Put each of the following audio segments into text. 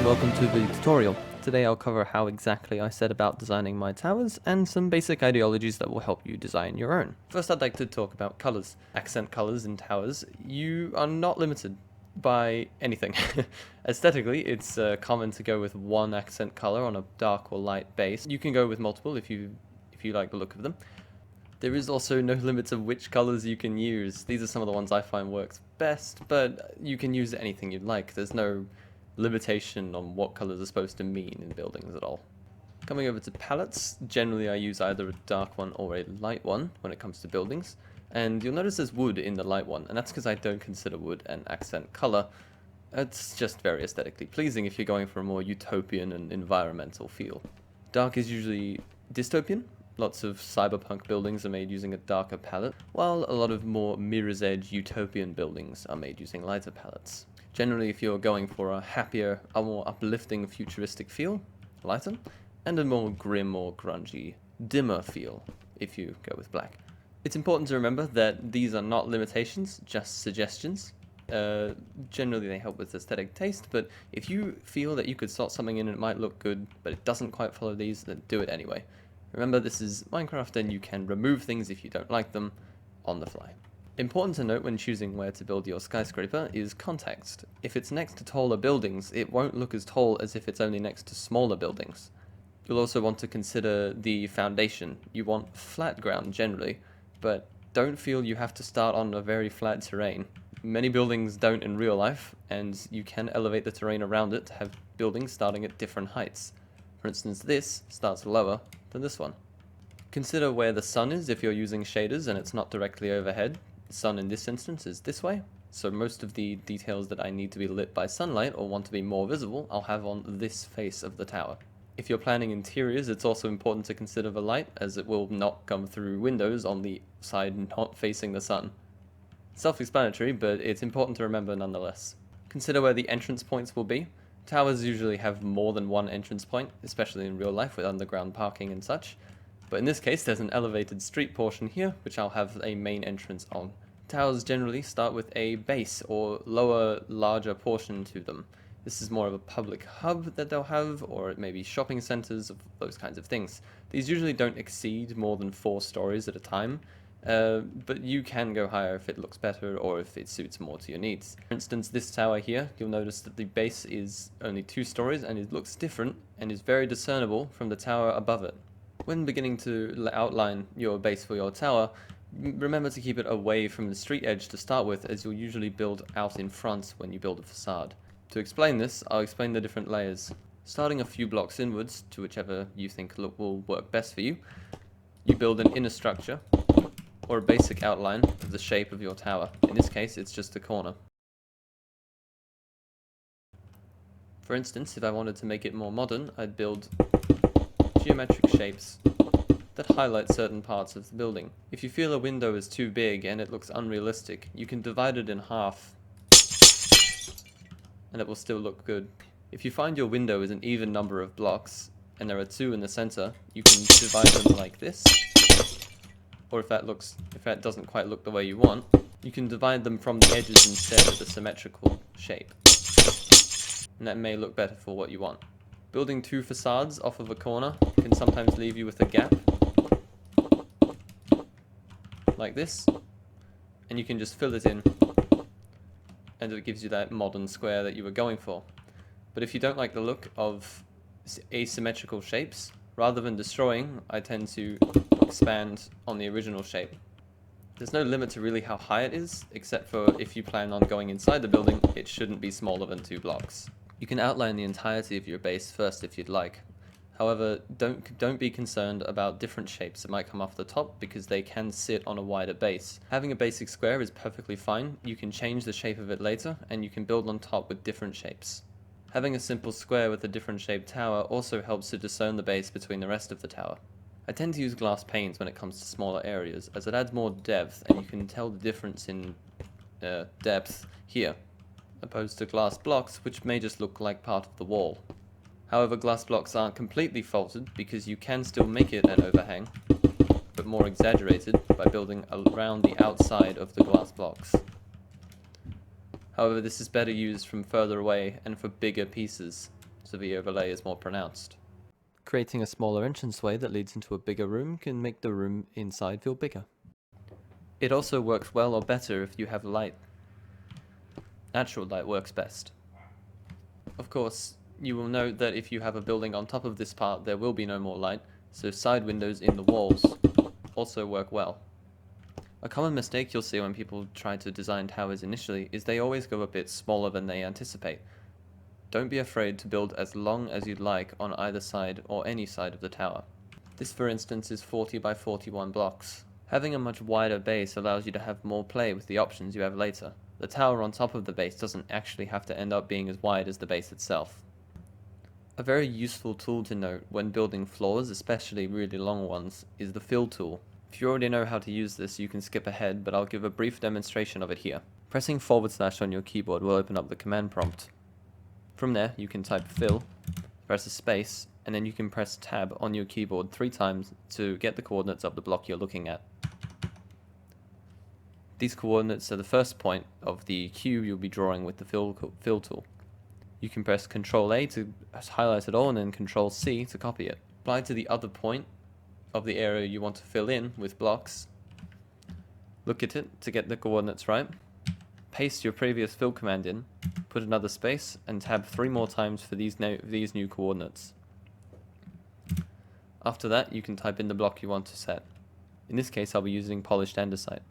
and welcome to the tutorial. Today I'll cover how exactly I set about designing my towers and some basic ideologies that will help you design your own. First, I'd like to talk about colors. Accent colors in towers. You are not limited by anything. Aesthetically, it's common to go with one accent color on a dark or light base. You can go with multiple if you like the look of them. There is also no limits of which colors you can use. These are some of the ones I find works best, but you can use anything you'd like. There's no limitation on what colors are supposed to mean in buildings at all. Coming over to palettes, generally I use either a dark one or a light one when it comes to buildings. And you'll notice there's wood in the light one, and that's because I don't consider wood an accent color. It's just very aesthetically pleasing if you're going for a more utopian and environmental feel. Dark is usually dystopian. Lots of cyberpunk buildings are made using a darker palette, while a lot of more mirror's edge utopian buildings are made using lighter palettes. Generally, if you're going for a happier, a more uplifting futuristic feel, lighter, and a more grim or grungy, dimmer feel, if you go with black. It's important to remember that these are not limitations, just suggestions. Generally they help with aesthetic taste, but if you feel that you could slot something in and it might look good, but it doesn't quite follow these, then do it anyway. Remember, this is Minecraft and you can remove things if you don't like them on the fly. Important to note when choosing where to build your skyscraper is context. If it's next to taller buildings, it won't look as tall as if it's only next to smaller buildings. You'll also want to consider the foundation. You want flat ground generally, but don't feel you have to start on a very flat terrain. Many buildings don't in real life, and you can elevate the terrain around it to have buildings starting at different heights. For instance, this starts lower than this one. Consider where the sun is if you're using shaders and it's not directly overhead. The sun in this instance is this way, so most of the details that I need to be lit by sunlight or want to be more visible, I'll have on this face of the tower. If you're planning interiors, it's also important to consider the light, as it will not come through windows on the side not facing the sun. Self-explanatory, but it's important to remember nonetheless. Consider where the entrance points will be. Towers usually have more than one entrance point, especially in real life with underground parking and such. But in this case, there's an elevated street portion here, which I'll have a main entrance on. Towers generally start with a base or lower, larger portion to them. This is more of a public hub that they'll have, or it may be shopping centers, those kinds of things. These usually don't exceed more than 4 stories at a time, but you can go higher if it looks better or if it suits more to your needs. For instance, this tower here, you'll notice that the base is only 2 stories and it looks different and is very discernible from the tower above it. When beginning to outline your base for your tower, remember to keep it away from the street edge to start with, as you'll usually build out in front when you build a facade. To explain this, I'll explain the different layers. Starting a few blocks inwards, to whichever you think will work best for you, you build an inner structure, or a basic outline of the shape of your tower. In this case, it's just a corner. For instance, if I wanted to make it more modern, I'd build geometric shapes that highlight certain parts of the building. If you feel a window is too big and it looks unrealistic, you can divide it in half and it will still look good. If you find your window is an even number of blocks and there are 2 in the center, you can divide them like this. Or if that doesn't quite look the way you want, you can divide them from the edges instead with a symmetrical shape. And that may look better for what you want. Building 2 facades off of a corner can sometimes leave you with a gap, like this, and you can just fill it in, and it gives you that modern square that you were going for. But if you don't like the look of asymmetrical shapes, rather than destroying, I tend to expand on the original shape. There's no limit to really how high it is, except for if you plan on going inside the building, it shouldn't be smaller than 2 blocks. You can outline the entirety of your base first if you'd like. However, don't be concerned about different shapes that might come off the top, because they can sit on a wider base. Having a basic square is perfectly fine. You can change the shape of it later, and you can build on top with different shapes. Having a simple square with a different shaped tower also helps to discern the base between the rest of the tower. I tend to use glass panes when it comes to smaller areas, as it adds more depth, and you can tell the difference in depth here, opposed to glass blocks, which may just look like part of the wall. However, glass blocks aren't completely faulted, because you can still make it an overhang, but more exaggerated by building around the outside of the glass blocks. However, this is better used from further away and for bigger pieces. so the overlay is more pronounced. Creating a smaller entranceway that leads into a bigger room can make the room inside feel bigger. It also works well or better if you have light. Natural light works best. Of course, you will note that if you have a building on top of this part, there will be no more light, so side windows in the walls also work well. A common mistake you'll see when people try to design towers initially is they always go a bit smaller than they anticipate. Don't be afraid to build as long as you'd like on either side or any side of the tower. This, for instance, is 40 by 41 blocks. Having a much wider base allows you to have more play with the options you have later. The tower on top of the base doesn't actually have to end up being as wide as the base itself. A very useful tool to note when building floors, especially really long ones, is the fill tool. If you already know how to use this, you can skip ahead, but I'll give a brief demonstration of it here. Pressing / on your keyboard will open up the command prompt. From there, you can type fill, press a space, and then you can press tab on your keyboard 3 times to get the coordinates of the block you're looking at. These coordinates are the first point of the cube you'll be drawing with the fill tool. You can press Ctrl A to highlight it all and then Ctrl C to copy it. Apply to the other point of the area you want to fill in with blocks. Look at it to get the coordinates right. Paste your previous fill command in, put another space, and tab 3 more times for these new coordinates. After that, you can type in the block you want to set. In this case, I'll be using polished andesite.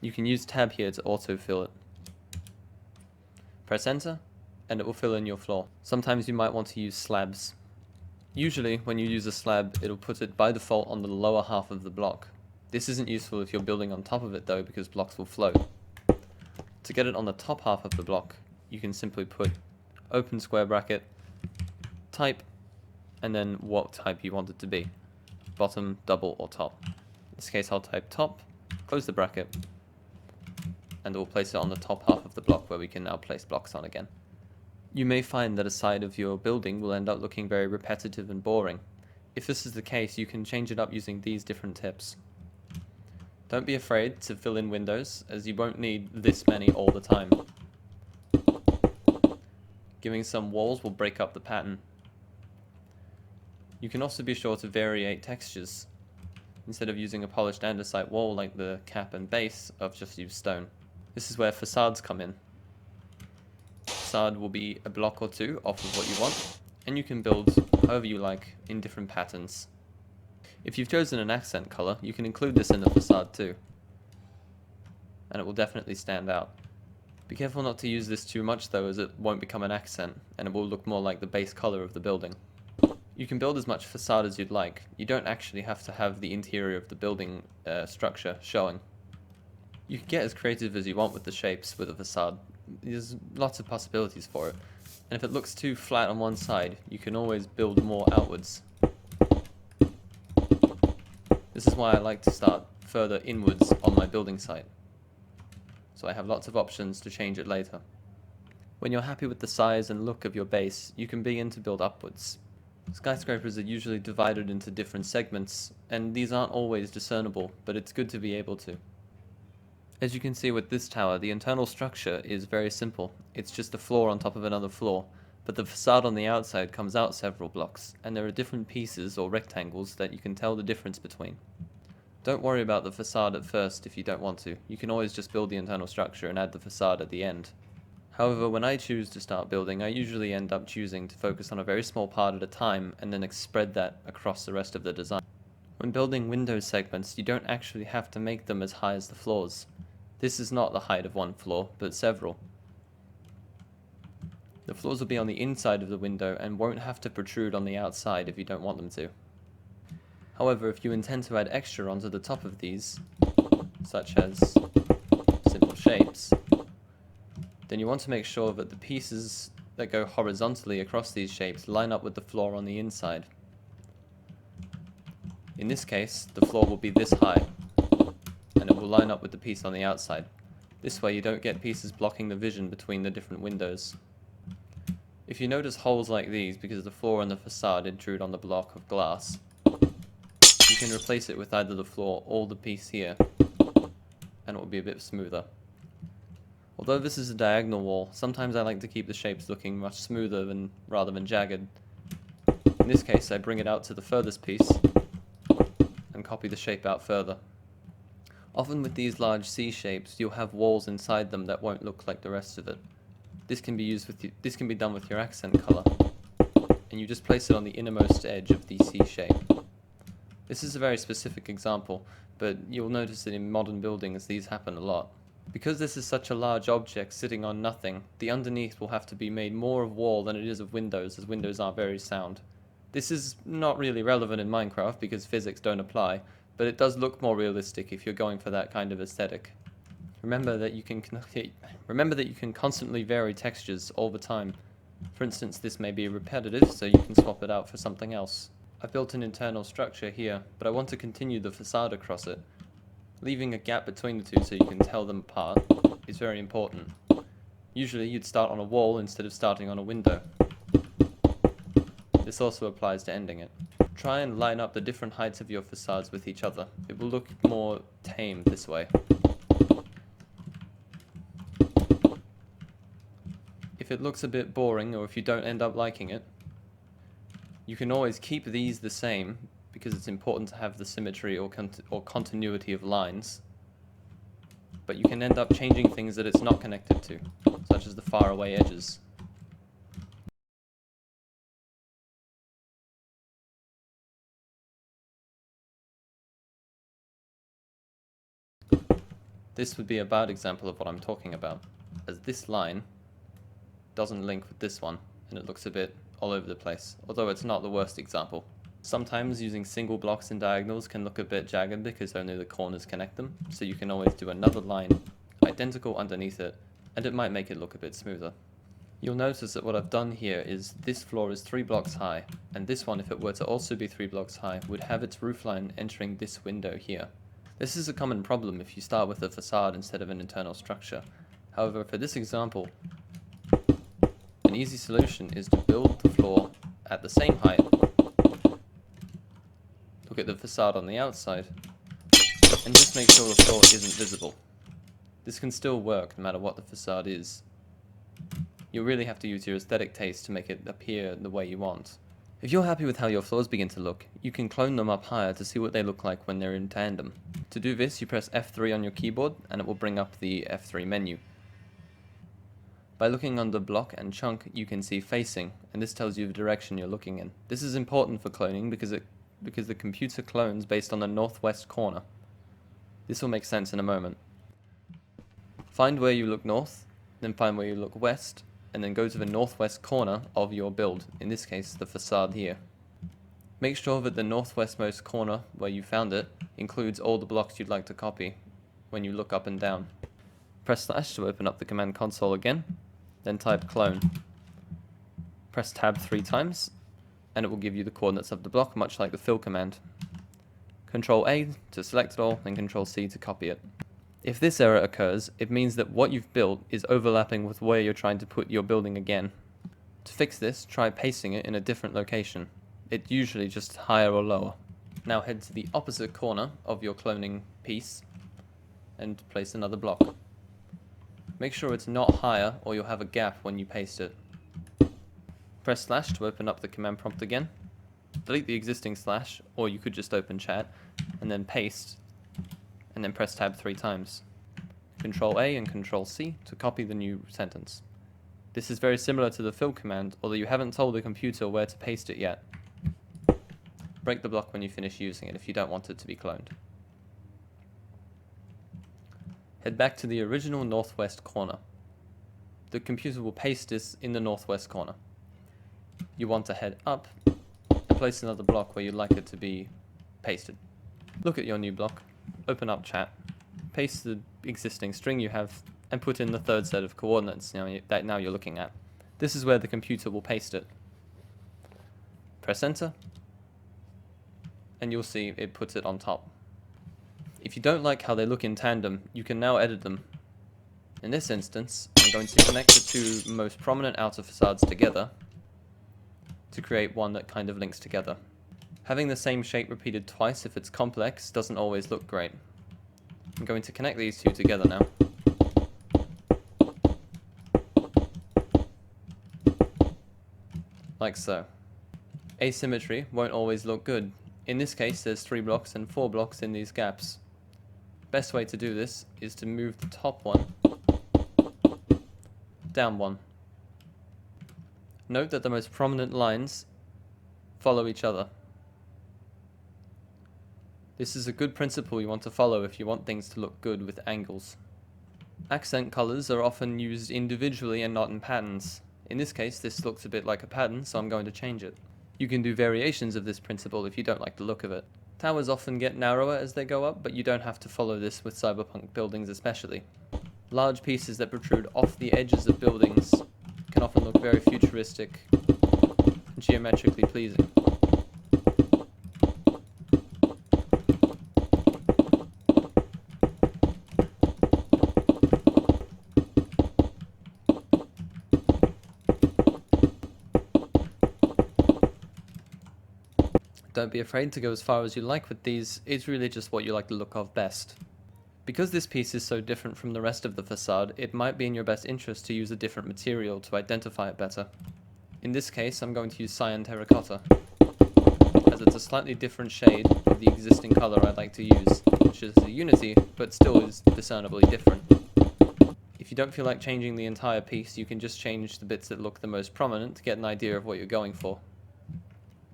You can use tab here to autofill it. Press enter, and it will fill in your floor. Sometimes you might want to use slabs. Usually, when you use a slab, it'll put it by default on the lower half of the block. This isn't useful if you're building on top of it though, because blocks will float. To get it on the top half of the block, you can simply put open square bracket, type, and then what type you want it to be. Bottom, double, or top. In this case, I'll type top, close the bracket, and we'll place it on the top half of the block where we can now place blocks on again. You may find that a side of your building will end up looking very repetitive and boring. If this is the case, you can change it up using these different tips. Don't be afraid to fill in windows, as you won't need this many all the time. Giving some walls will break up the pattern. You can also be sure to variate textures. Instead of using a polished andesite wall like the cap and base, I've just used stone. This is where facades come in. Facade will be a block or 2 off of what you want, and you can build however you like in different patterns. If you've chosen an accent color, you can include this in the facade too, and it will definitely stand out. Be careful not to use this too much though, as it won't become an accent, and it will look more like the base color of the building. You can build as much facade as you'd like. You don't actually have to have the interior of the building structure showing. You can get as creative as you want with the shapes with a facade. There's lots of possibilities for it. And if it looks too flat on one side, you can always build more outwards. This is why I like to start further inwards on my building site, so I have lots of options to change it later. When you're happy with the size and look of your base, you can begin to build upwards. Skyscrapers are usually divided into different segments, and these aren't always discernible, but it's good to be able to. As you can see with this tower, the internal structure is very simple. It's just a floor on top of another floor, but the facade on the outside comes out several blocks, and there are different pieces or rectangles that you can tell the difference between. Don't worry about the facade at first if you don't want to. You can always just build the internal structure and add the facade at the end. However, when I choose to start building, I usually end up choosing to focus on a very small part at a time and then spread that across the rest of the design. When building window segments, you don't actually have to make them as high as the floors. This is not the height of one floor, but several. The floors will be on the inside of the window and won't have to protrude on the outside if you don't want them to. However, if you intend to add extra onto the top of these, such as simple shapes, then you want to make sure that the pieces that go horizontally across these shapes line up with the floor on the inside. In this case, the floor will be this high, and it will line up with the piece on the outside. This way you don't get pieces blocking the vision between the different windows. If you notice holes like these because the floor and the facade intrude on the block of glass, you can replace it with either the floor or the piece here, and it will be a bit smoother. Although this is a diagonal wall, sometimes I like to keep the shapes looking much smoother rather than jagged. In this case, I bring it out to the furthest piece and copy the shape out further. Often with these large C shapes, you'll have walls inside them that won't look like the rest of it. This can be done with your accent color, and you just place it on the innermost edge of the C shape. This is a very specific example, but you'll notice that in modern buildings these happen a lot. Because this is such a large object sitting on nothing, the underneath will have to be made more of wall than it is of windows, as windows aren't very sound. This is not really relevant in Minecraft because physics don't apply, but it does look more realistic if you're going for that kind of aesthetic. Remember that you can constantly vary textures all the time. For instance, this may be repetitive, so you can swap it out for something else. I've built an internal structure here, but I want to continue the facade across it. Leaving a gap between the two so you can tell them apart is very important. Usually you'd start on a wall instead of starting on a window. This also applies to ending it. Try and line up the different heights of your facades with each other. It will look more tame this way. If it looks a bit boring, or if you don't end up liking it, you can always keep these the same, because it's important to have the symmetry or continuity of lines. But you can end up changing things that it's not connected to, such as the faraway edges. This would be a bad example of what I'm talking about, as this line doesn't link with this one, and it looks a bit all over the place, although it's not the worst example. Sometimes using single blocks and diagonals can look a bit jagged because only the corners connect them, so you can always do another line identical underneath it, and it might make it look a bit smoother. You'll notice that what I've done here is this floor is 3 blocks high, and this one, if it were to also be 3 blocks high, would have its roofline entering this window here. This is a common problem if you start with a facade instead of an internal structure. However, for this example, an easy solution is to build the floor at the same height, look at the facade on the outside, and just make sure the floor isn't visible. This can still work no matter what the facade is. You'll really have to use your aesthetic taste to make it appear the way you want. If you're happy with how your floors begin to look, you can clone them up higher to see what they look like when they're in tandem. To do this, you press F3 on your keyboard and it will bring up the F3 menu. By looking under block and chunk, you can see facing, and this tells you the direction you're looking in. This is important for cloning because the computer clones based on the northwest corner. This will make sense in a moment. Find where you look north, then find where you look west, and then go to the northwest corner of your build, in this case the facade here. Make sure that the northwestmost corner where you found it includes all the blocks you'd like to copy when you look up and down. Press slash to open up the command console again, then type clone. Press tab 3 times and it will give you the coordinates of the block, much like the fill command. Control A to select it all, then Control C to copy it. If this error occurs, it means that what you've built is overlapping with where you're trying to put your building again. To fix this, try pasting it in a different location. It's usually just higher or lower. Now head to the opposite corner of your cloning piece and place another block. Make sure it's not higher or you'll have a gap when you paste it. Press slash to open up the command prompt again. Delete the existing slash, or you could just open chat, and then paste, and then press tab 3 times. Control A and Control C to copy the new sentence. This is very similar to the fill command, although you haven't told the computer where to paste it yet. Break the block when you finish using it if you don't want it to be cloned. Head back to the original northwest corner. The computer will paste this in the northwest corner. You want to head up and place another block where you'd like it to be pasted. Look at your new block, open up chat, paste the existing string you have, and put in the third set of coordinates that now you're looking at. This is where the computer will paste it. Press enter, and you'll see it puts it on top. If you don't like how they look in tandem, you can now edit them. In this instance, I'm going to connect the two most prominent outer facades together to create one that kind of links together. Having the same shape repeated twice if it's complex doesn't always look great. I'm going to connect these two together now. like so. Asymmetry won't always look good. In this case, there's 3 blocks and 4 blocks in these gaps. Best way to do this is to move the top one down 1. Note that the most prominent lines follow each other. This is a good principle you want to follow if you want things to look good with angles. Accent colors are often used individually and not in patterns. In this case, this looks a bit like a pattern, so I'm going to change it. You can do variations of this principle if you don't like the look of it. Towers often get narrower as they go up, but you don't have to follow this with cyberpunk buildings especially. Large pieces that protrude off the edges of buildings can often look very futuristic and geometrically pleasing. Don't be afraid to go as far as you like with these, it's really just what you like the look of best. Because this piece is so different from the rest of the facade, it might be in your best interest to use a different material to identify it better. In this case, I'm going to use cyan terracotta, as it's a slightly different shade of the existing color I'd like to use, which is a unity, but still is discernibly different. If you don't feel like changing the entire piece, you can just change the bits that look the most prominent to get an idea of what you're going for.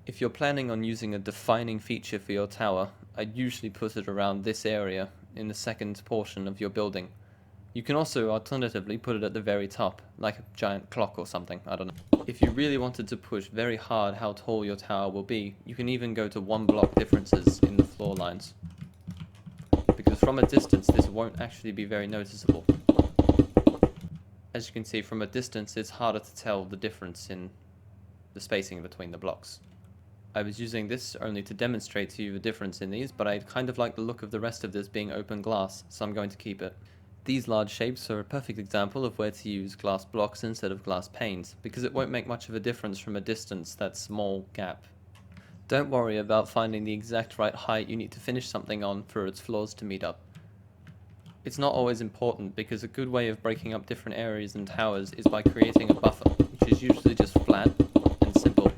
If you're planning on using a defining feature for your tower, I'd usually put it around this area, in the second portion of your building. You can also alternatively put it at the very top, like a giant clock or something, I don't know. If you really wanted to push very hard how tall your tower will be, you can even go to 1 block differences in the floor lines. Because from a distance this won't actually be very noticeable. As you can see, from a distance it's harder to tell the difference in the spacing between the blocks. I was using this only to demonstrate to you the difference in these, but I kind of like the look of the rest of this being open glass, so I'm going to keep it. These large shapes are a perfect example of where to use glass blocks instead of glass panes, because it won't make much of a difference from a distance, that small gap. Don't worry about finding the exact right height you need to finish something on for its floors to meet up. It's not always important, because a good way of breaking up different areas and towers is by creating a buffer, which is usually just flat and simple.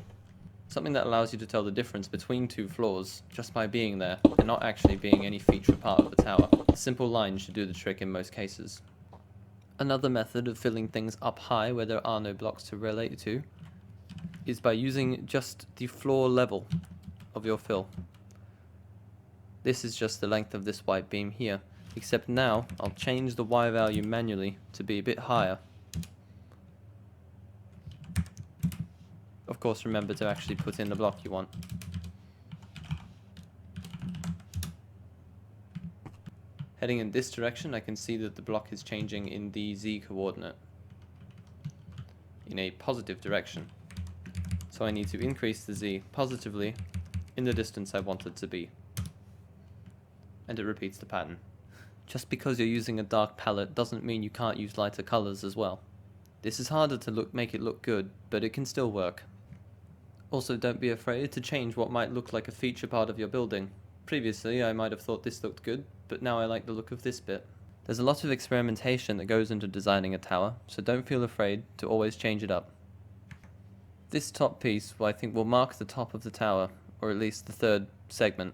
Something that allows you to tell the difference between 2 floors just by being there and not actually being any feature part of the tower. A simple line should do the trick in most cases. Another method of filling things up high where there are no blocks to relate to is by using just the floor level of your fill. This is just the length of this white beam here, except now I'll change the Y value manually to be a bit higher. Of course, remember to actually put in the block you want. Heading in this direction, I can see that the block is changing in the Z coordinate, in a positive direction. So I need to increase the Z positively in the distance I want it to be. And it repeats the pattern. Just because you're using a dark palette doesn't mean you can't use lighter colors as well. This is harder to make it look good, but it can still work. Also, don't be afraid to change what might look like a feature part of your building. Previously, I might have thought this looked good, but now I like the look of this bit. There's a lot of experimentation that goes into designing a tower, so don't feel afraid to always change it up. This top piece, I think, will mark the top of the tower, or at least the 3rd segment.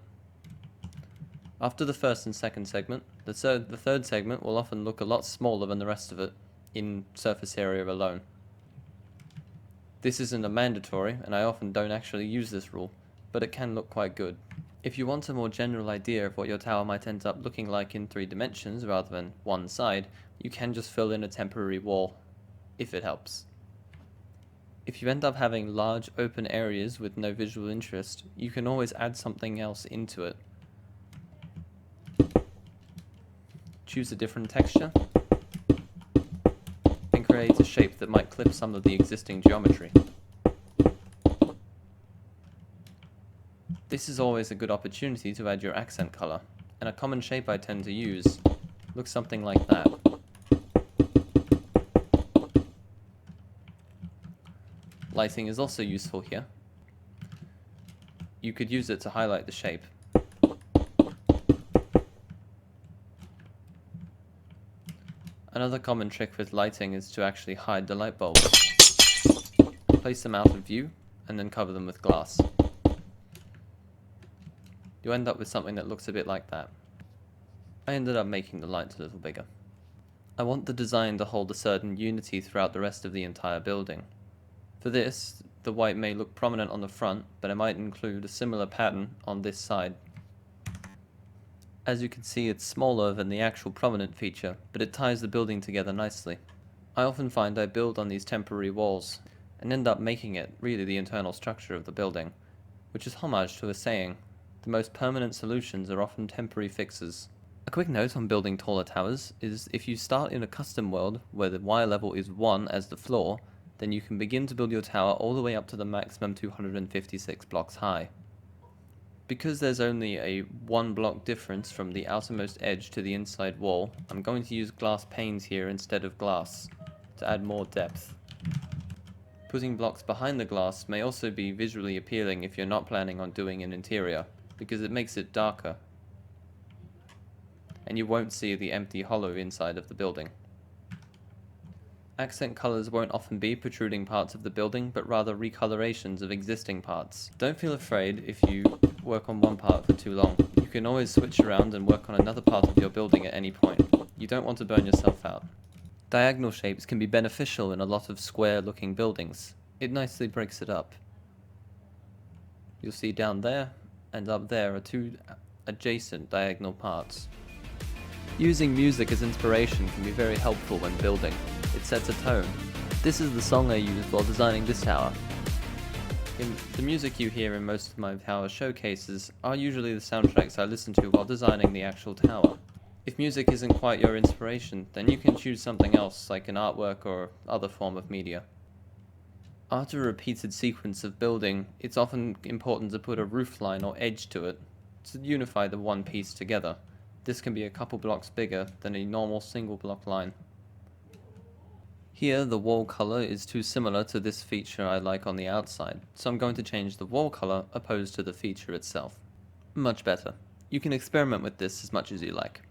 After the 1st and 2nd segment, the 3rd segment will often look a lot smaller than the rest of it, in surface area alone. This isn't a mandatory, and I often don't actually use this rule, but it can look quite good. If you want a more general idea of what your tower might end up looking like in 3 dimensions rather than one side, you can just fill in a temporary wall, if it helps. If you end up having large open areas with no visual interest, you can always add something else into it. Choose a different texture, and create a shape that might clip some of the existing geometry. This is always a good opportunity to add your accent color, and a common shape I tend to use looks something like that. Lighting is also useful here. You could use it to highlight the shape. Another common trick with lighting is to actually hide the light bulbs. Place them out of view, and then cover them with glass. You end up with something that looks a bit like that. I ended up making the lights a little bigger. I want the design to hold a certain unity throughout the rest of the entire building. For this, the white may look prominent on the front, but I might include a similar pattern on this side. As you can see, it's smaller than the actual prominent feature, but it ties the building together nicely. I often find I build on these temporary walls, and end up making it really the internal structure of the building, which is homage to a saying, the most permanent solutions are often temporary fixes. A quick note on building taller towers is if you start in a custom world where the wire level is 1 as the floor, then you can begin to build your tower all the way up to the maximum 256 blocks high. Because there's only a 1 block difference from the outermost edge to the inside wall, I'm going to use glass panes here instead of glass, to add more depth. Putting blocks behind the glass may also be visually appealing if you're not planning on doing an interior, because it makes it darker, and you won't see the empty hollow inside of the building. Accent colors won't often be protruding parts of the building, but rather recolorations of existing parts. Don't feel afraid if you work on one part for too long. You can always switch around and work on another part of your building at any point. You don't want to burn yourself out. Diagonal shapes can be beneficial in a lot of square-looking buildings. It nicely breaks it up. You'll see down there and up there are 2 adjacent diagonal parts. Using music as inspiration can be very helpful when building. It sets a tone. This is the song I used while designing this tower. The music you hear in most of my tower showcases are usually the soundtracks I listen to while designing the actual tower. If music isn't quite your inspiration, then you can choose something else like an artwork or other form of media. After a repeated sequence of building, it's often important to put a roof line or edge to it to unify the one piece together. This can be a couple blocks bigger than a normal single block line. Here the wall color is too similar to this feature I like on the outside, so I'm going to change the wall color opposed to the feature itself. Much better. You can experiment with this as much as you like.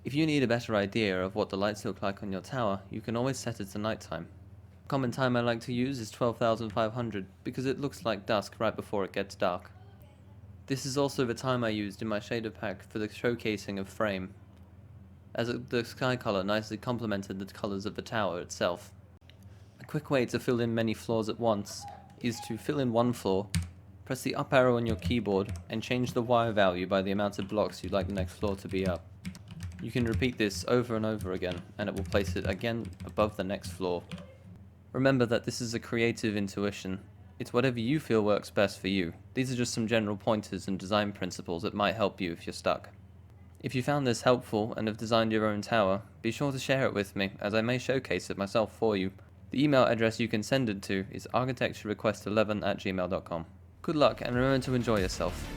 If you need a better idea of what the lights look like on your tower, you can always set it to nighttime. A common time I like to use is 12,500 because it looks like dusk right before it gets dark. This is also the time I used in my shader pack for the showcasing of frame, as the sky color nicely complemented the colors of the tower itself. A quick way to fill in many floors at once is to fill in one floor, press the up arrow on your keyboard, and change the wire value by the amount of blocks you'd like the next floor to be up. You can repeat this over and over again, and it will place it again above the next floor. Remember that this is a creative intuition. It's whatever you feel works best for you. These are just some general pointers and design principles that might help you if you're stuck. If you found this helpful and have designed your own tower, be sure to share it with me, as I may showcase it myself for you. The email address you can send it to is architecturerequest11@gmail.com. Good luck, and remember to enjoy yourself.